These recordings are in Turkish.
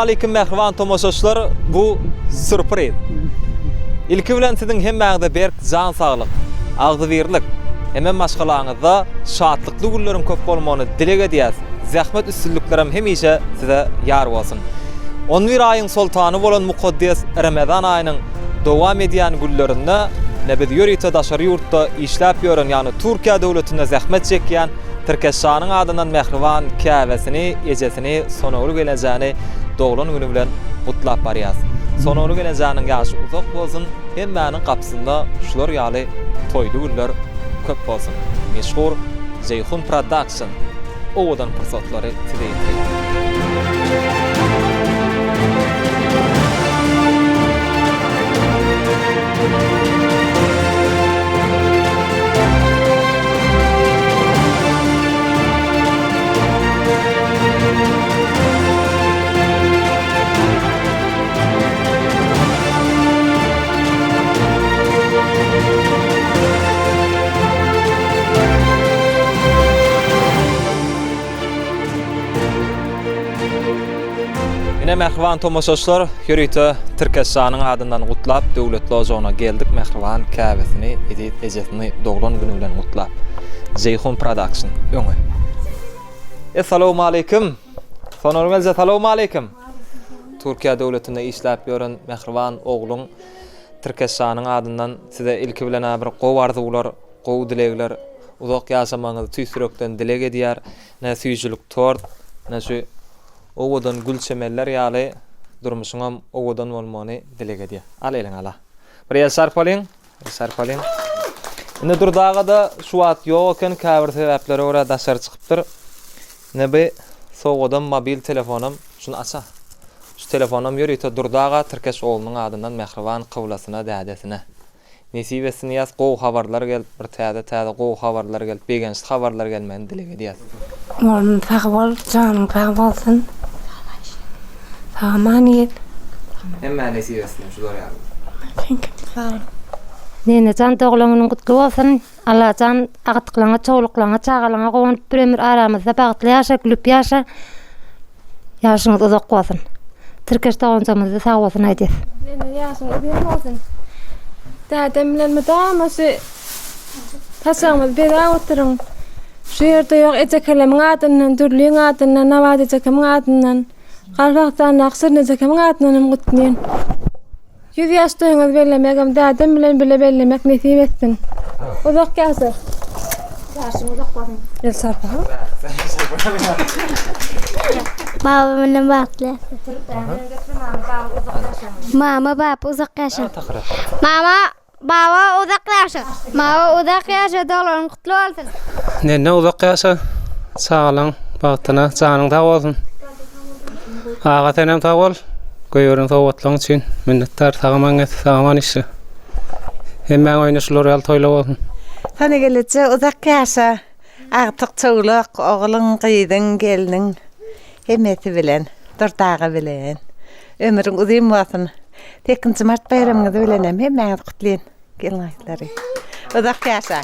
alaykum mehriban tomoşaşlar. Bu sürpriz. İlki bilen sizin hemmäňizde berk jan saglyk, agzybirlik, hemem başgalaňyzda şatlykly günleriň köp bolmagyny dilek edýäs. Zähmet üstünliklerim hemişe size ýar bolsun. 11 aýyň sultany bolan mukaddes Ramazan aýynyň dowam edýän günlerinde nebet ýörite daşary ýurtda işläp ýören, ýani Türkiýe döwletinde zähmet çekýän Türkestanyň adyndan mehriban käbesini, ejesini sonary gelenjäni doglan günü bilen gutlap barýas. Sonary gelenjäniň ýaşy uzak bolsun, hemmäniň gapsynda şular ýaly toýly günler köp bolsun. Meşhur Zeyhun Production owadan pırsatlary tileýär. Ine mehriban tomoşaşlar, ýörite Türkestanyň adyndan gutlap, döwletli ojagına geldik. Mehriban käbesini, ejesini doglan günü bilen gutlap. Zeyhun Production öňe. Assalamu alaykum. Sonormaz assalamu alaykum. Türkiýe döwletinde işläp ýören mehriban ogluň Türkestanyň adyndan size ilki bilen bir gow arzuwlar, gow dilekler, uzak ýaşamaňyzy tüýsürekden dilek edýär. Ne süýjülük tort, ne şu owadan gül çemeller ýaly durmuşyňam owadan bolmagyny dilek edýär. Al eliň ala. Bir ýaşar palyň, Indi durdaga da şu wagt ýok eken, käbir sebäplere görä daşary çykypdyr. Näbi soňadan mobil telefonum şunu aça. Şu telefonum ýörite durdaga Türkeş oglunyň adyndan mehriban kyblasyna, dädesine. Nesibesini ýaz, gow habarlar gelip, bir täze gow habarlar gelip, begenç habarlar gelmeni dilek edýär. Oğlum sağ ol, canım sağ olsun. Aman iyi. Hemme nesibesini şular ýaly. Sağ ol. Nene can doglaňyň gutly bolsun. Allah can agtyklaňa, çowluklaňa, çagalaňa gowunyp bir ömür aramyzda bagtly ýaşa, gülüp ýaşa. Ýaşyňyz uzak bolsun. Türkeş taýanjamyzda sağ bolsun aýdys. Nene ýaşyň uzak bolsun. Dädem bilen medamysy taşamyz bera oturuň. Şu ýerde ýok ejekelemiň adyndan, dürlüň adyndan, nawat ejekemiň adyndan, galbakdan aksyr ejekemiň adyndan gutnyn. 100 ýaşdaýyňyz bellemegem dädem bilen bile bellemek nesip etsin. Uzak ýaşy. Ýaşyň uzak bolsun. El sarpa. Baba bilen bagtly. Mama baba uzak ýaşa. Baba uzak ýaşa. Mama uzak ýaşa dolaryň gutly bolsun. Nene uzak ýaşa. Sağlaň, bagtyna, janyň sag bolsun. Ağa tenem sag bol. Goýoryň sowatlaryň üçin minnettar, sagaman işi. Hemmäň oýnaşlar ýaly toýla bolsun. Sana gelece uzak ýaşa. Agtyk çowluk, oglyň, gyýdyň, gelniň hemmeti bilen, durdagy bilen. Ömürüň uzun bolsun. Tekinji mart bayramyňyzy bilenem, hemmäňiz gutlaýyn. Gelin aýtlary. Uzak ýaşa.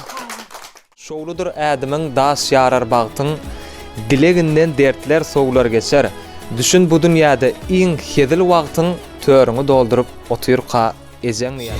Şowludur ädimiň daş ýarar bagtyň dileginden dertler sowlar geçer. Düşün bu dünýäde iň hedil wagtyň törüňi doldurup oturka ejeň ýa.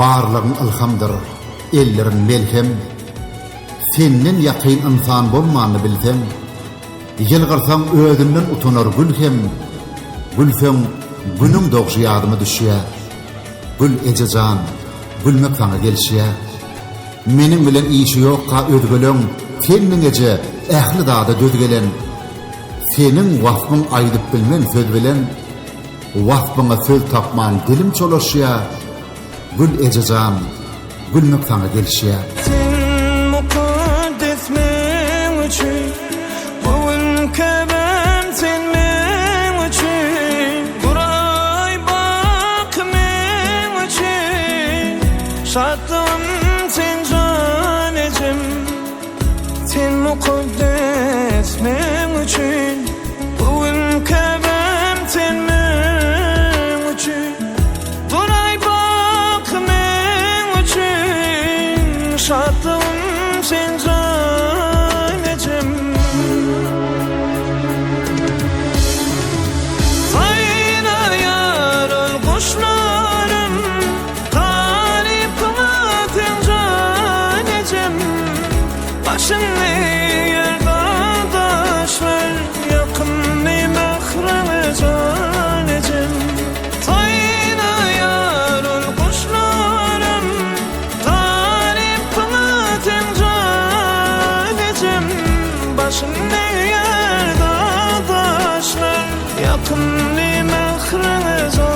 barlygyň ilhamdyr, ellerin melhem. Senden ýakyn insan bolmany bilsem, ýylgyrsaň özünden utanır gülhem. Gülsem günüň dogşy ýadyma düşýär. Gül ejejan, gülmek sana gelişýär. Meniň bilen işi ýokka ödgeleň, senden eje ähli dada dödgelen. Senin wasfyň aýdyp bilmen söz bilen, wasfyňa söz tapman dilim çolaşýar. Gül ejejan, gülmek sana gelişýär. Şatlığım sen canecim, sen mukaddes men üçün. Bugün kebem sen men üçün. Duray bak men üçün. Şatlığım sen canecim. Sayna yarıl kuşlarım, başını yerde taşlar, yakınni mehreme canecim. Sayna yarıl kuşlarım, tarif kılatem canecim. Başını yerde taşlar, yakınni mehreme canecim.